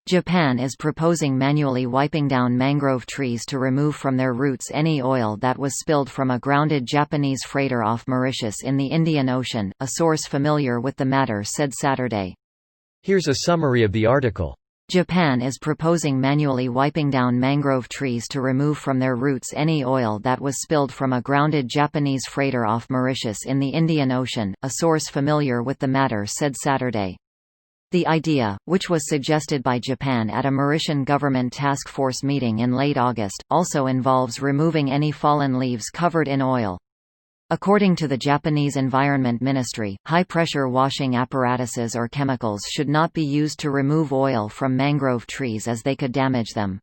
Japan is proposing manually wiping down mangrove trees to remove from their roots any oil that was spilled from a grounded Japanese freighter off Mauritius in the Indian Ocean, a source familiar with the matter said Saturday. Here's a summary of the article. Japan is proposing manually wiping down mangrove trees to remove from their roots any oil that was spilled from a grounded Japanese freighter off Mauritius in the Indian Ocean, a source familiar with the matter said Saturday. The idea, which was suggested by Japan at a Mauritian government task force meeting in late August, also involves removing any fallen leaves covered in oil. According to the Japanese Environment Ministry, high-pressure washing apparatuses or chemicals should not be used to remove oil from mangrove trees as they could damage them.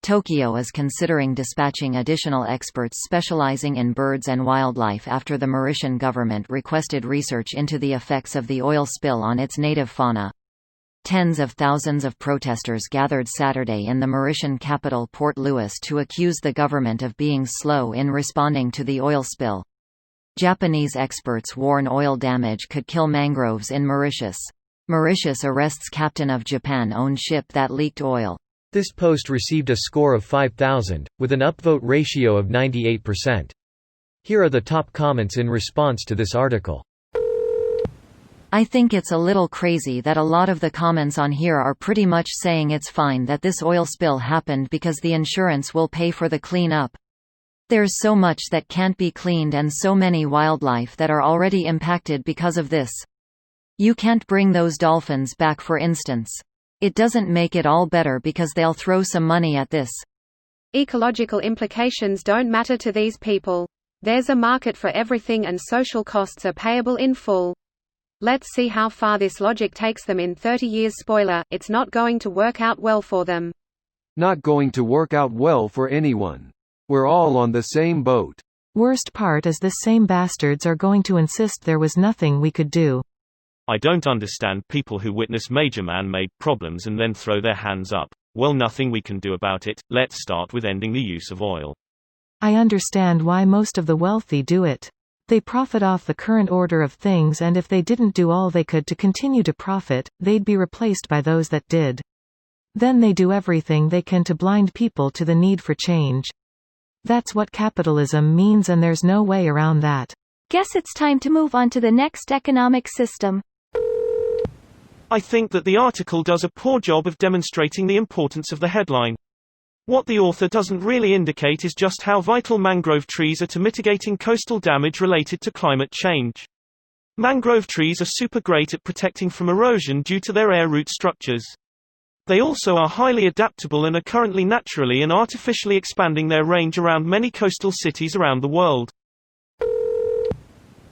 Tokyo is considering dispatching additional experts specializing in birds and wildlife after the Mauritian government requested research into the effects of the oil spill on its native fauna. Tens of thousands of protesters gathered Saturday in the Mauritian capital Port Louis to accuse the government of being slow in responding to the oil spill. Japanese experts warn oil damage could kill mangroves in Mauritius. Mauritius arrests captain of Japan-owned ship that leaked oil. This post received a score of 5,000, with an upvote ratio of 98%. Here are the top comments in response to this article. I think it's a little crazy that a lot of the comments on here are pretty much saying it's fine that this oil spill happened because the insurance will pay for the clean-up. There's so much that can't be cleaned and so many wildlife that are already impacted because of this. You can't bring those dolphins back, for instance. It doesn't make it all better because they'll throw some money at this. Ecological implications don't matter to these people. There's a market for everything and social costs are payable in full. Let's see how far this logic takes them in 30 years. Spoiler, it's not going to work out well for them. Not going to work out well for anyone. We're all on the same boat. Worst part is this same bastards are going to insist there was nothing we could do. I don't understand people who witness major man-made problems and then throw their hands up. Well, nothing we can do about it. Let's start with ending the use of oil. I understand why most of the wealthy do it. They profit off the current order of things, and if they didn't do all they could to continue to profit, they'd be replaced by those that did. Then they do everything they can to blind people to the need for change. That's what capitalism means, and there's no way around that. Guess it's time to move on to the next economic system. I think that the article does a poor job of demonstrating the importance of the headline. What the author doesn't really indicate is just how vital mangrove trees are to mitigating coastal damage related to climate change. Mangrove trees are super great at protecting from erosion due to their air root structures. They also are highly adaptable and are currently naturally and artificially expanding their range around many coastal cities around the world.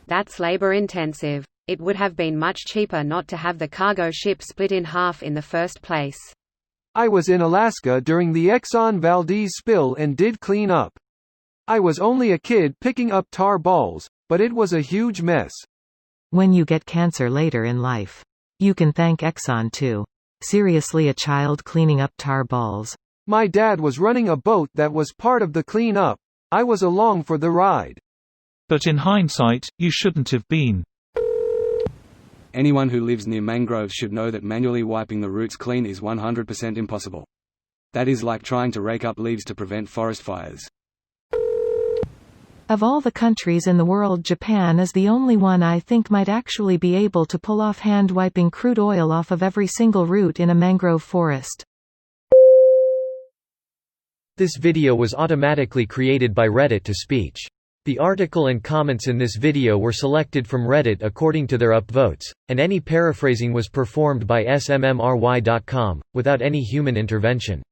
That's labor-intensive. It would have been much cheaper not to have the cargo ship split in half in the first place. I was in Alaska during the Exxon Valdez spill and did clean up. I was only a kid picking up tar balls, but it was a huge mess. When you get cancer later in life, you can thank Exxon too. Seriously, a child cleaning up tar balls. My dad was running a boat that was part of the clean-up. I was along for the ride. But in hindsight, you shouldn't have been. Anyone who lives near mangroves should know that manually wiping the roots clean is 100% impossible. That is like trying to rake up leaves to prevent forest fires. Of all the countries in the world, Japan is the only one I think might actually be able to pull off hand wiping crude oil off of every single root in a mangrove forest. This video was automatically created by Reddit to speech. The article and comments in this video were selected from Reddit according to their upvotes, and any paraphrasing was performed by smmry.com, without any human intervention.